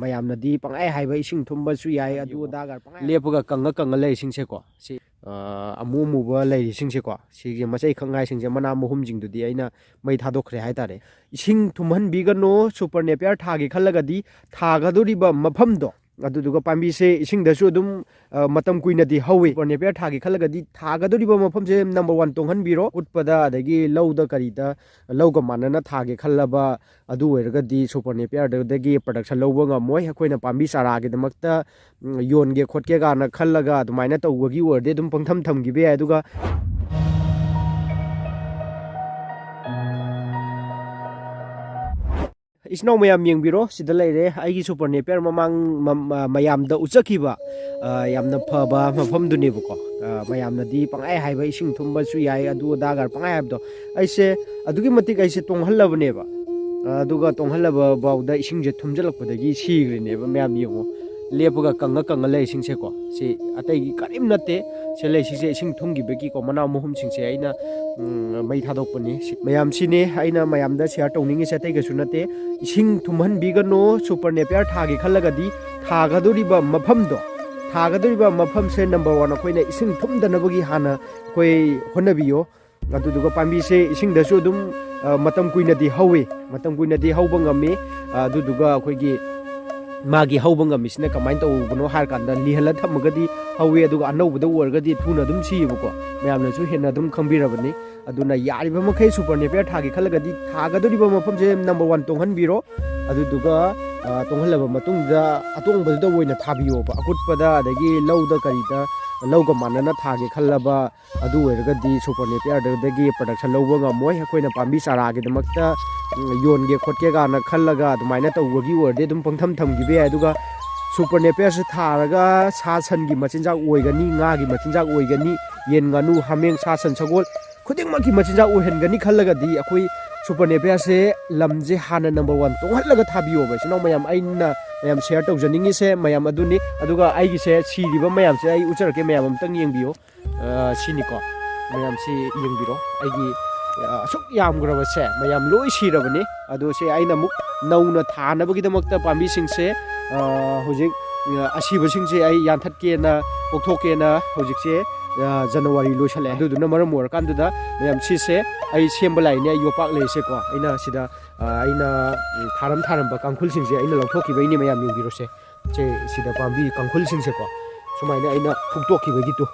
mayamnadi pangai haiba ising thumba su yai adu dagar pangai lepaga kanga lei sing se ko si amu mu ba lei sing se ko si ge masai khangai sing se mana muhum jing du di aina mai thadokre hai tare ising thumhan bigano super nepiar thagi khallagadi thagaduri ba mafam do aduduga pambi se ising da su dum matam kuina di hawi super nepiar thagi khallagadi thagaduri ba mafam se number 1 tonghan biro utpada adagi lauda karida lauga manana thagi khallaba adu oiragadi super nepiar dagi production lowba ngamoi akoina pambi sara gi damakta yonge khotke ga na khallaga adumaina tawgi orde dum pangtham thamgi be aduga isno mayam yengbiro sida leire aigi super nepiar mamang mayamda uchakiba yamna faba mafam dunebako mayamnadi pangai haiba ising thumba su yai adu dagar pangai habdo aise adugi matik aise tonghallabneba aduga tonghallaba bawda ising je thumjalakpadagi sigrineba mayam yengo lepaga kanga lei sing se ko si atai karim nate se lei sing se ising thumgi beki ko mana muhum sing se aina mai thadok pani mayam sine aina mayamda share tawningi se tai ga sunate ising thumhan bigano super nepiar thagi khallagadi thagaduriba mafam do thagaduriba mafam se number 1 akoina ising thumdanabagi hana koi honabiyo aduduga pambi se ising dasu dum matam kuina di hawi matam kuina di hawba ngami aduduga akoigi magi hawbanga misina kamain tawbano har kanda lihala thamagadi hawi aduga anawbada wargadi thuna dum siyibako mayamna su henna dum khambirabani aduna yariba makai super nepiar thagi khallagadi thagaduriba mafam je number 1 tonghan biro aduduga tonghalaba matungda atongbada oina thabiyo ba akutpada adagi lauda karida lauga manana thagi khallaba adu oiragadi super nepiar dagi production lowba ngamoi akoina pambi sara gi damakta yonge khotke ga na khallaga adumaina tawgi orde dum pangtham thamgi be aduga super nepiar se tharaga sa san gi machinjak oigani nga gi machinjak oigani yen nganu hameng sa san sagol khuding maki machinjak oihengani khallaga di akoi super nepiar se lamje hana number 1 tonghallaga thabiyo ba sino mayam aina mayam share tawjaningi se mayam aduni aduga aigi se siriba mayam se ai ucharake mayam amtang yengbiyo sini ko mayam si yengbiro aigi asuk yamgraba se mayam loi sirabani adu se aina muk nauna thanabagi damakta pambi sing se hojik asiba sing se ai yanthatke na pokthokke na hojik se January loisale aduduna maram warkanduda mayam si se ai semba laine yopak le se ko aina sida aina tharam ba kangkhul sing se aina lawthokki baini mayam yengbiro se che sida pambi kangkhul sing se ko sumaina aina phuktok ki bagi tu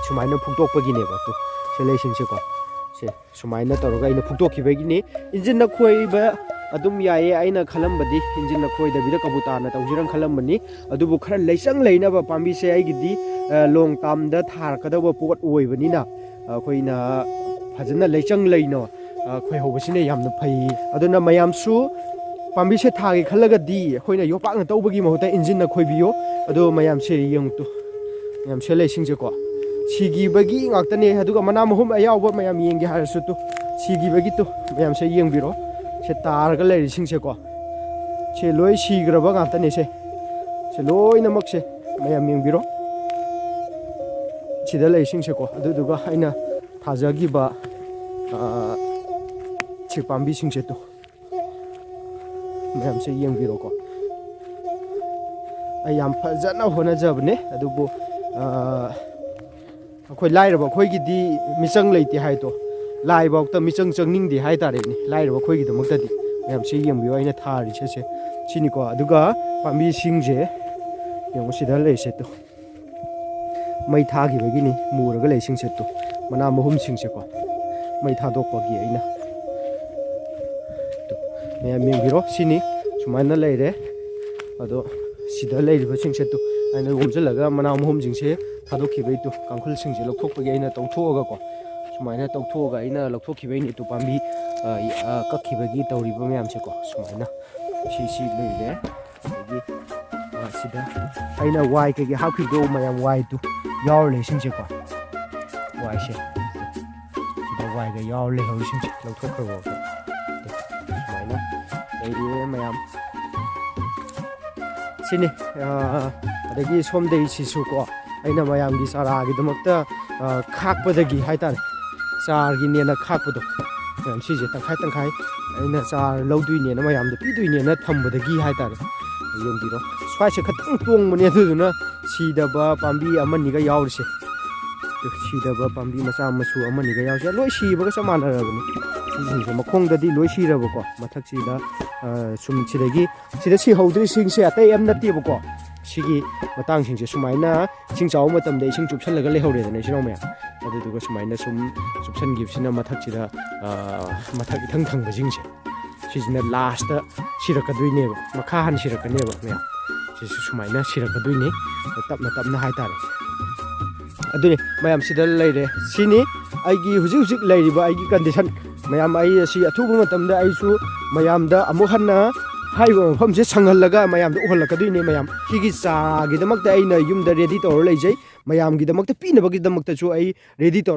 sumaina phuktok pagi ne ba tu se le sing se ko se sumaina toroga ina phuktok ki bagi ni injin na khoi ba adum yae aina khalambadi injin na khoi da bida kabuta na tawjirang khalambani adubu khara leisang leina ba pambi se ai gidi long tam da thar kadaba pot oibani na khoina phajana leichang leino khoi hobasine yamna phai aduna mayam su pambi se thagi khallaga di khoina yopak na tawbagi mahuta injin na khoi biyo adu mayam se yeng tu mayam se leising je ko sigi bagi ngaktane aduga mana muhum ayaw mayam yengge harasu tu sigi bagi tu mayam se yeng biro se targa le sing se ko se loi sigraba ngaktane se loi namak se mayam yeng biro sida le sing se ko aduduga aina thajagi ba chi pambi sing se tu mayam se yeng biro ko ayam phajana hona jabne adubu akhoi lairaba khoi gi di misang leiti hai to lai bok ta michang changning di hai tare ni lairaba khoi gi damak ta di mayam se yeng biyo aina thari se chini ko aduga pambi sing je yong sida le se to mai thagi bagi ni muraga le sing se to mana muhum sing se ko mai thadok pagi aina to mayam yeng biro sini sumaina leire ado sida leiriba sing se to aina gomjalaga mana muhum sing se thadokki bai tu kangkhul sing je lokhokpagi aina tawthoga ko sumaina tawthoga aina lokhokki bai ni tu pambi kakki bagi tawriba mayam se ko sumaina si leire agi sida aina wai ke gi hakhi do mayam wai tu yaw le sing se ko wai se sida wai ga yaw le ho sing se lokhokko ko sumaina leire mayam sini adagi somdei sisu ko aina mayam gi sara gi damakta khakpadagi haitare char gi ne na khakpado mayam si je tangkhai aina char lodui ne na mayam da pidui ne na thambadagi haitare ꯌꯦꯡꯕꯤꯔꯣ ꯁ꯭ꯋꯥꯏꯁꯦ ꯈꯤꯇꯪ ꯇꯣꯡꯕꯅꯦ ꯑꯗꯨꯗꯨꯅ ꯁꯤꯗꯕ ꯄꯥꯝꯕꯤ ꯑꯃꯅꯤꯒ ꯌꯥꯎꯔꯤꯁꯦ ꯁꯤꯗꯕ ꯄꯥꯝꯕꯤ ꯃꯆꯥ ꯃꯁꯨ ꯑꯃꯅꯤꯒ ꯌꯥꯎꯔꯤꯁꯦ ꯂꯣꯏ ꯁꯤꯕꯒ ꯆꯞ ꯃꯥꯟꯅꯔꯕꯅꯤ ꯁꯤꯁꯤꯡꯁꯦ ꯃꯈꯣꯡꯗꯗꯤ ꯂꯣꯏ ꯁꯤꯔꯕꯀꯣ ꯃꯊꯛꯁꯤꯗ ꯁꯨꯝ ꯁꯤꯗꯒꯤ ꯁꯤꯗ ꯁꯤꯍꯧꯗ꯭ꯔꯤꯁꯤꯡꯁꯦ ꯑꯇꯩ ꯑꯃ ꯅꯠꯇꯦꯕꯀꯣ ꯁꯤꯒꯤ ꯃꯇꯥꯡꯁꯤꯡꯁꯦ ꯁꯨꯃꯥꯏꯅ ꯏꯁꯤꯡ ꯆꯥꯎꯕ ꯃꯇꯝꯗ ꯏꯁꯤꯡ ꯆꯨꯞꯁꯜꯂꯒ ꯂꯩꯍꯧꯔꯦꯗꯅ ꯏꯆꯤꯟ ꯏꯅꯥꯎ ꯃꯌꯥꯝ ꯑꯗꯨꯗꯨꯒ ꯁꯨꯃꯥꯏꯅ ꯁꯨꯝ ꯆꯨꯞꯁꯟꯈꯤꯕꯁꯤꯅ ꯃꯊꯛꯁꯤꯗ ꯃꯊꯛ ꯏꯊꯪ ꯊꯪꯕꯁꯤꯡꯁꯦ ꯁꯤꯁꯤꯅ ꯂꯥꯁꯇ ꯁꯤꯔꯛꯀꯗꯣꯏꯅꯦꯕ ꯃꯈꯥ ꯍꯟꯅ ꯁꯤꯔꯛꯀꯅꯦꯕ ꯃꯌꯥꯝ ꯁꯤꯁꯨ ꯁꯨꯃꯥꯏꯅ ꯁꯤꯔꯛꯀꯗꯣꯏꯅꯤ ꯇꯞꯅ ꯇꯞꯅ ꯍꯥꯏꯇꯥꯔꯦ ꯑꯗꯨꯅꯤ ꯃꯌꯥꯝ ꯁꯤꯗ ꯂꯩꯔꯦ ꯁꯤꯅꯤ ꯑꯩꯒꯤ ꯍꯧꯖꯤꯛ ꯍꯧꯖꯤꯛ ꯂꯩꯔꯤꯕ ꯑꯩꯒꯤ ꯀꯟꯗꯤꯁꯟ ꯃꯌꯥꯝ ꯑꯩ ꯑꯁꯤ ꯑꯊꯨꯕ ꯃꯇꯝꯗ ꯑꯩꯁꯨ ꯃꯌꯥꯝꯗ ꯑꯃꯨꯛ ꯍꯟꯅ ꯍꯥꯏꯔꯤꯕ ꯃꯐꯝꯁꯦ ꯁꯪꯍꯜꯂꯒ ꯃꯌꯥꯝꯗ ꯎꯍꯜꯂꯛꯀꯗꯣꯏꯅꯦ ꯃꯌꯥꯝ ꯁꯤꯒꯤ ꯆꯥꯒꯤꯗꯃꯛꯇ ꯑꯩꯅ ꯌꯨꯝꯗ ꯔꯦꯗꯤ ꯇꯧꯔ ꯂꯩꯖꯩ ꯃꯌꯥꯝꯒꯤꯗꯃꯛꯇ ꯄꯤꯅꯕꯒꯤꯗꯃꯛꯇꯁꯨ ꯑꯩ ꯔꯦꯗꯤ ꯇꯧꯔ